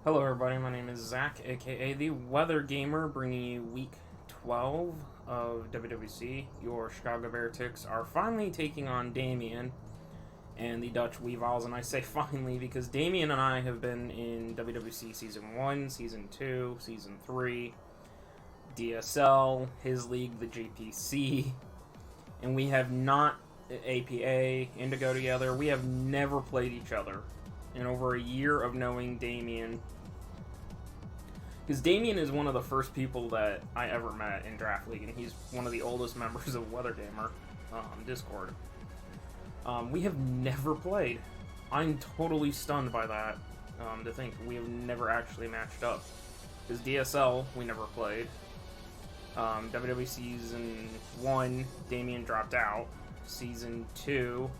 Hello everybody, my name is Zach, aka the Weather Gamer, bringing you week 12 of WWC. Your Chicago Beartics are finally taking on Damien and the Dutch Weaviles, and I say finally because Damien and I have been in WWC Season 1, Season 2, Season 3, DSL, his league, the JPC, and we have not APA, Indigo together. We have never played each other. In over a year of knowing Damien, because Damien is one of the first people that I ever met in Draft League, and he's one of the oldest members of Weather Gamer Discord. We have never played. I'm totally stunned by that, to think we have never actually matched up. Because DSL, we never played. WWC Season 1, Damien dropped out. Season 2,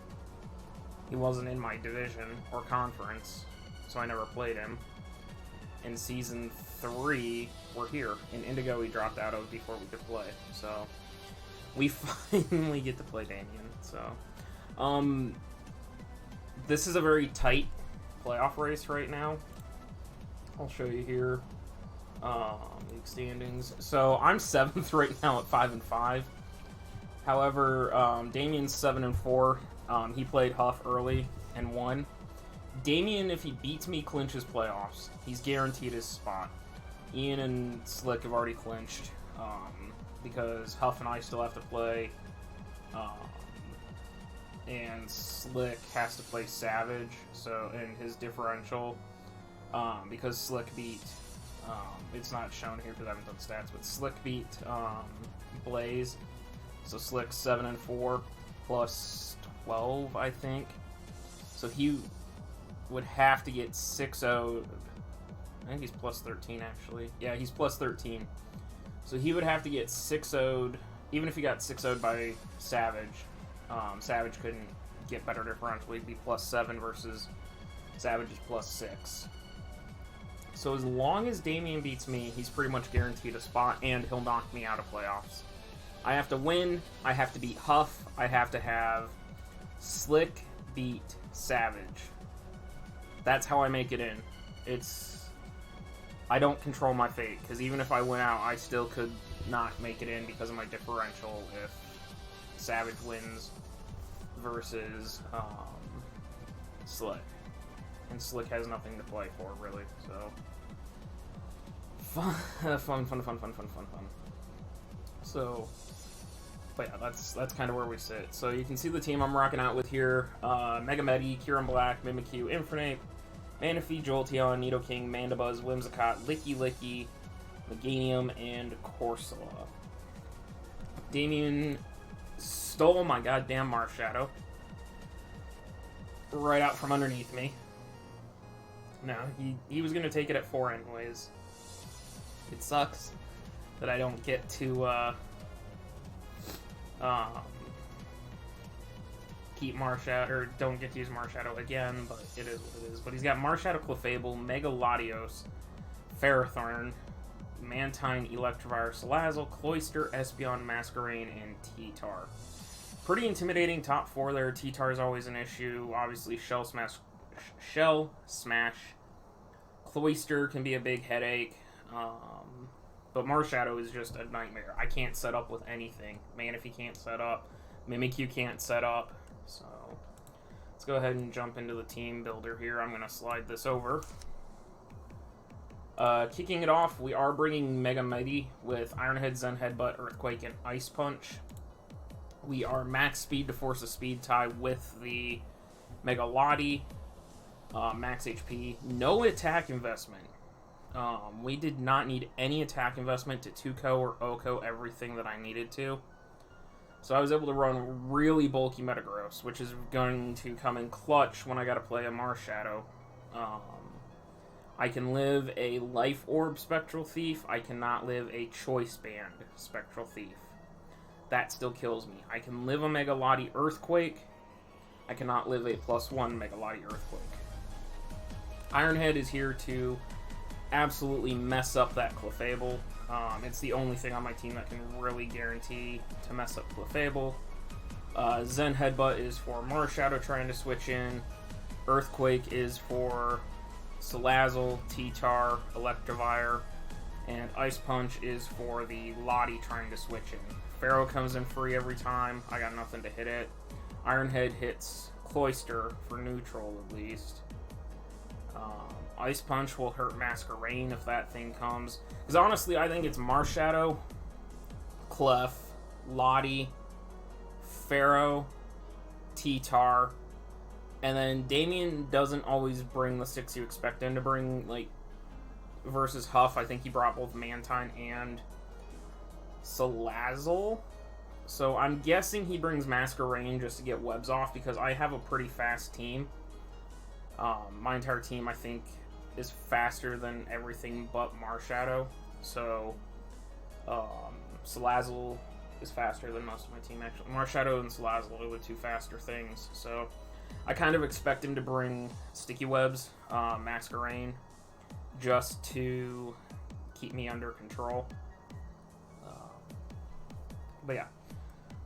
he wasn't in my division or conference, so I never played him. In Season 3, we're here. In Indigo, he dropped out of before we could play. So, we finally get to play Damien. So, this is a very tight playoff race right now. I'll show you here. League standings. So, I'm 7th right now at 5-5. However, Damien's 7-4. He played Huff early and won. Damien, if he beats me, clinches playoffs. He's guaranteed his spot. Ian and Slick have already clinched, because Huff and I still have to play, and Slick has to play Savage, so, and his differential, because Slick beat, it's not shown here because I haven't done stats, but Slick beat, Blaze, so Slick's 7-4, plus 12, I think, so he would have to get 6-0. I think he's plus 13, actually. Yeah, he's plus 13. So he would have to get 6-0'd, even if he got 6-0'd by Savage. Savage couldn't get better differential. He'd be plus 7 versus Savage is plus 6. So as long as Damien beats me, he's pretty much guaranteed a spot, and he'll knock me out of playoffs. I have to win. I have to beat Huff. I have to have Slick beat Savage. That's how I make it in. I don't control my fate, because even if I win out, I still could not make it in because of my differential if Savage wins versus Slick. And Slick has nothing to play for, really, so... Fun. So... But yeah, that's kind of where we sit. So you can see the team I'm rocking out with here. Mega Medi, Kieran Black, Mimikyu, Infernape, Manaphy, Jolteon, Nidoking, Mandibuzz, Whimsicott, Licky, Meganium, and Corsola. Damien stole my goddamn Marshadow right out from underneath me. No, he was going to take it at 4 anyways. It sucks that I don't get to keep Marshadow, or don't get to use Marshadow again, but it is what it is. But he's got Marshadow, Clefable, Mega Latios, Ferrothorn, Mantine, Electivire, Salazzle, Cloyster, Espeon, Masquerain, and T-Tar. Pretty intimidating top 4 there. T-Tar is always an issue. Obviously, Shell Smash. Cloyster can be a big headache. But Marshadow is just a nightmare. I can't set up with anything. Manaphy can't set up. Mimikyu can't set up. So, let's go ahead and jump into the team builder here. I'm going to slide this over. Kicking it off, we are bringing Mega Mighty with Iron Head, Zen Headbutt, Earthquake, and Ice Punch. We are max speed to force a speed tie with the Mega Lati. Max HP. No attack investment. We did not need any attack investment to 2-ko or Oko everything that I needed to. So I was able to run really bulky Metagross, which is going to come in clutch when I gotta play a Marshadow. I can live a Life Orb Spectral Thief. I cannot live a Choice Band Spectral Thief. That still kills me. I can live a Mega Lati Earthquake. I cannot live a +1 Mega Lati Earthquake. Ironhead is here to absolutely mess up that Clefable. It's the only thing on my team that can really guarantee to mess up Clefable. Zen Headbutt is for Marshadow trying to switch in. Earthquake is for Salazzle, T-Tar, Electivire, and Ice Punch is for the Lottie trying to switch in. Pharaoh comes in free every time. I got nothing to hit it. Iron Head hits Cloyster for neutral at least. Ice Punch will hurt Masquerain if that thing comes. Because honestly, I think it's Marshadow, Clef, Lottie, Pharaoh, T-Tar, and then Damien doesn't always bring the 6 you expect him to bring. Like, versus Huff, I think he brought both Mantine and Salazzle. So I'm guessing he brings Masquerain just to get webs off, because I have a pretty fast team. My entire team, I think, is faster than everything but Marshadow. So, Salazzle is faster than most of my team, actually. Marshadow and Salazzle are the 2 faster things. So, I kind of expect him to bring Sticky Webs, Masquerain, just to keep me under control. But yeah,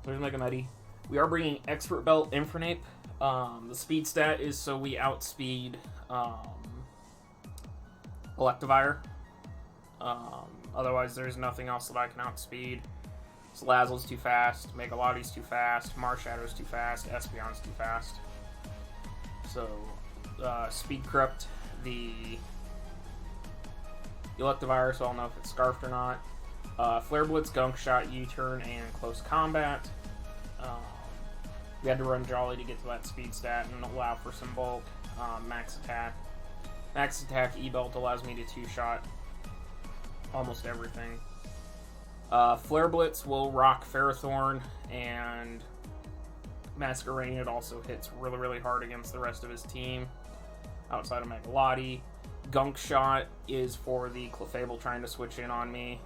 there's Mega Medi. We are bringing Expert Belt Infernape. The speed stat is so we outspeed Electivire. Otherwise, there's nothing else that I can outspeed. Salazzle's too fast, Megalotti's too fast, Marshadow's too fast, Espeon's too fast. So, Speed Corrupt the Electivire, so I'll know if it's Scarfed or not. Flare Blitz, Gunk Shot, U-Turn, and Close Combat. We had to run Jolly to get to that speed stat and allow for some bulk. Max Attack. Max Attack E-Belt allows me to 2-shot almost everything. Flare Blitz will rock Ferrothorn, and Masquerain, it also hits really, really hard against the rest of his team outside of Megalotti. Gunk Shot is for the Clefable trying to switch in on me.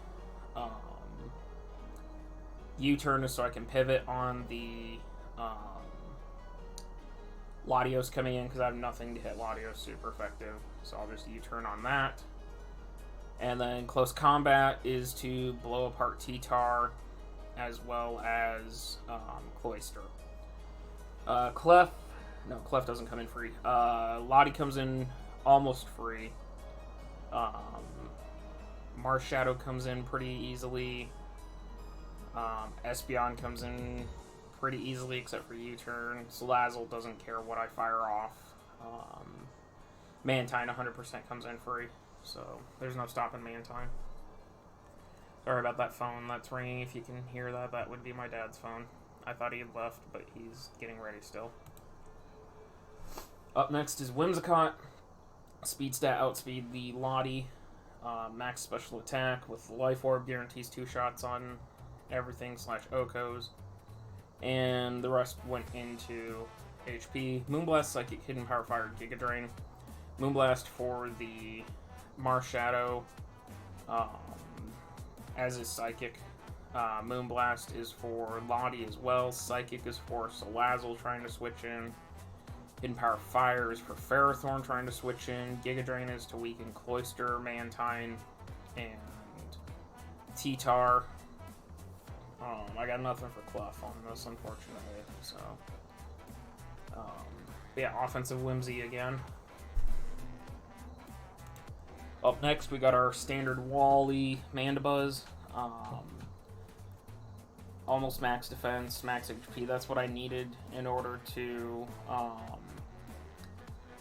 U-Turn is so I can pivot on the Latios coming in, because I have nothing to hit Latios super effective, so I'll just U-Turn on that. And then Close Combat is to blow apart T-Tar as well as Cloyster. Clef doesn't come in free. Lottie comes in almost free. Marshadow comes in pretty easily. Espeon comes in pretty easily except for U-Turn. Salazzle doesn't care what I fire off. Mantine 100% comes in free, so there's no stopping Mantine. Sorry about that phone that's ringing. If you can hear that, that would be my dad's phone. I thought he had left, but he's getting ready still. Up next is Whimsicott. Speed stat outspeed the Lottie. Max special attack with Life Orb guarantees 2 shots on everything / Okos. And the rest went into HP. Moonblast, Psychic, Hidden Power Fire, Giga Drain. Moonblast for the Marshadow, as is Psychic. Moonblast is for Lottie as well. Psychic is for Salazzle trying to switch in. Hidden Power Fire is for Ferrothorn trying to switch in. Giga Drain is to weaken Cloyster, Mantine, and T-Tar. I got nothing for Clef on this, unfortunately. So, yeah, offensive Whimsy again. Up next, we got our standard Wally Mandibuzz. Almost max defense, max HP. That's what I needed in order to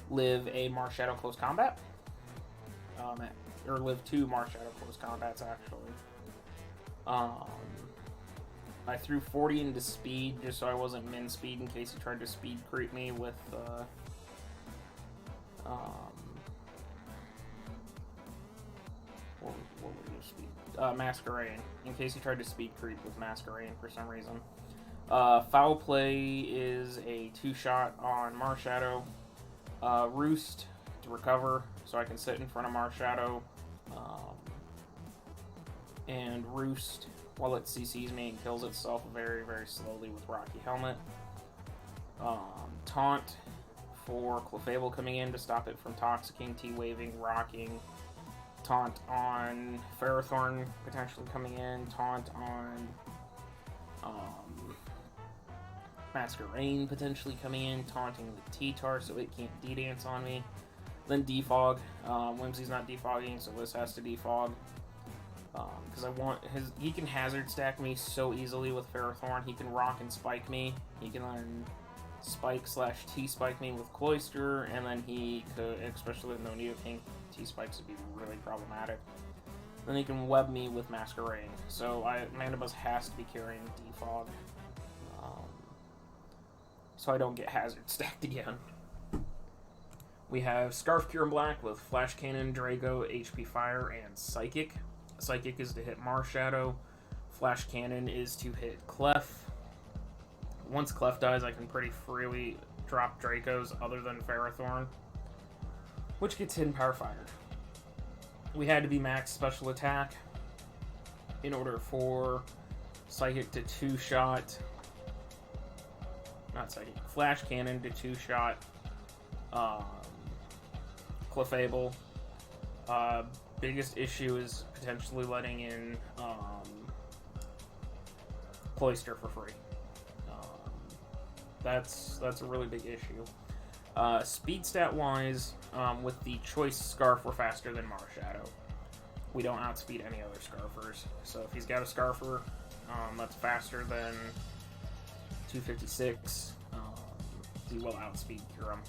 live a Marshadow Close Combat. Or live 2 Marshadow Close Combats, actually. I threw 40 into speed just so I wasn't min speed in case he tried to speed creep me with what were your speed? Masquerain, in case he tried to speed creep with Masquerain for some reason. Foul Play is a 2-shot on Marshadow. Roost to recover so I can sit in front of Marshadow. And Roost while it CCs me and kills itself very, very slowly with Rocky Helmet. Taunt for Clefable coming in to stop it from Toxicking, T-Waving, Rocking. Taunt on Ferrothorn potentially coming in. Taunt on Masquerain potentially coming in, taunting the T-Tar so it can't D-Dance on me. Then defog. Whimsy's not defogging, so this has to defog. Because I want he can hazard stack me so easily with Ferrothorn. He can rock and spike me. He can then spike / T-spike me with Cloyster, and then he could, especially with no Neoking, T-spikes would be really problematic. Then he can web me with Masquerade. So Mandibuzz has to be carrying defog. So I don't get hazard stacked again. We have Scarf Pure Black with Flash Cannon, Drago, HP Fire, and Psychic. Psychic is to hit Marshadow. Flash Cannon is to hit Clef. Once Clef dies, I can pretty freely drop Dracos other than Ferrothorn, which gets hidden Power Fired. We had to be max special attack in order for Psychic to two-shot... Not Psychic. Flash Cannon to two-shot Clefable. Biggest issue is potentially letting in Cloyster for free. That's a really big issue. Speed stat wise, with the Choice Scarf, we're faster than Marshadow. We don't outspeed any other Scarfers. So if he's got a Scarfer that's faster than 256, he will outspeed Kyurem.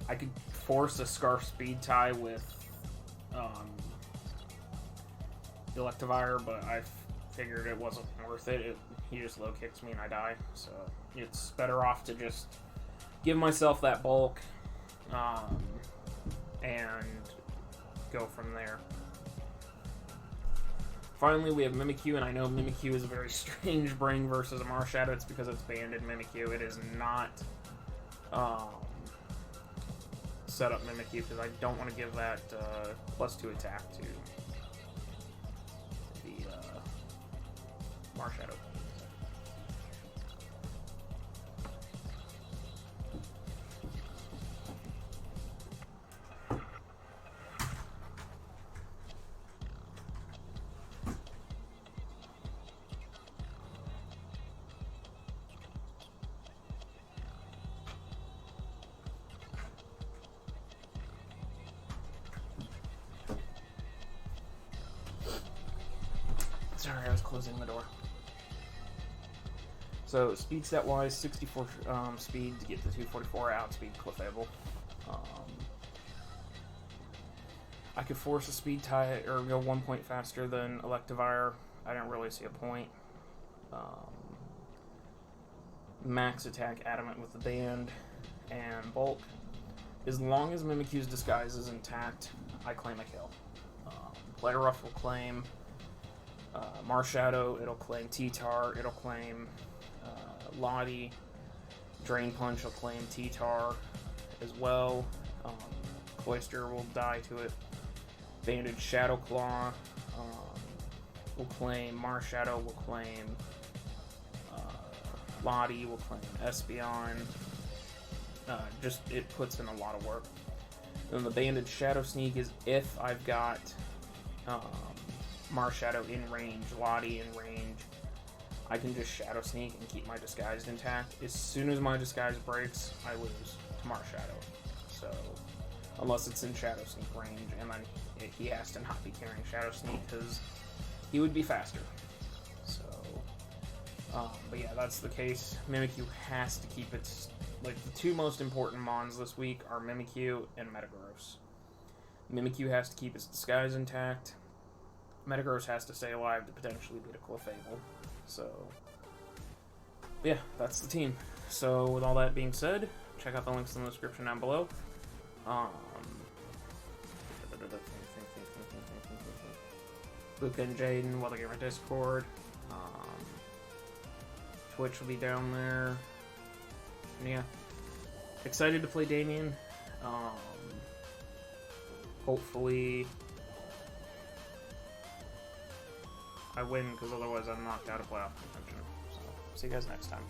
I could force a Scarf speed tie with Electivire, but I figured it wasn't worth it. He just low kicks me and I die, so it's better off to just give myself that bulk and go from there. Finally, we have Mimikyu, and I know Mimikyu is a very strange bring versus a Marshadow. It's because it's banded Mimikyu. It is not set up Mimikyu because I don't want to give that +2 attack to the Marshadow. Sorry, I was closing the door. So, speed stat wise, 64 speed to get the 244 outspeed Clefable. I could force a speed tie or go 1 point faster than Electivire. I didn't really see a point. Max attack Adamant with the band and bulk. As long as Mimikyu's disguise is intact, I claim a kill. Player Rough will claim Marshadow, it'll claim T-Tar, it'll claim Lottie, Drain Punch will claim T-Tar as well. Cloyster will die to it. Banded Shadow Claw will claim Marshadow, will claim Lottie, will claim Espeon. Just, it puts in a lot of work. Then the Banded Shadow Sneak is if I've got Marshadow in range, Lottie in range, I can just Shadow Sneak and keep my disguise intact. As soon as my disguise breaks, I lose to Marshadow. So, unless it's in Shadow Sneak range, and then he has to not be carrying Shadow Sneak because he would be faster. So, but yeah, that's the case. Mimikyu has to keep its, like, the two most important mons this week are Mimikyu and Metagross. Mimikyu has to keep its disguise intact. Metagross has to stay alive to potentially beat a Clefable. So, yeah, that's the team. So, with all that being said, check out the links in the description down below. Luke and Jaden, Weather Gamer Discord. Twitch will be down there. And yeah, excited to play Damien. Hopefully I win, because otherwise I'm knocked out of playoff contention. So, see you guys next time.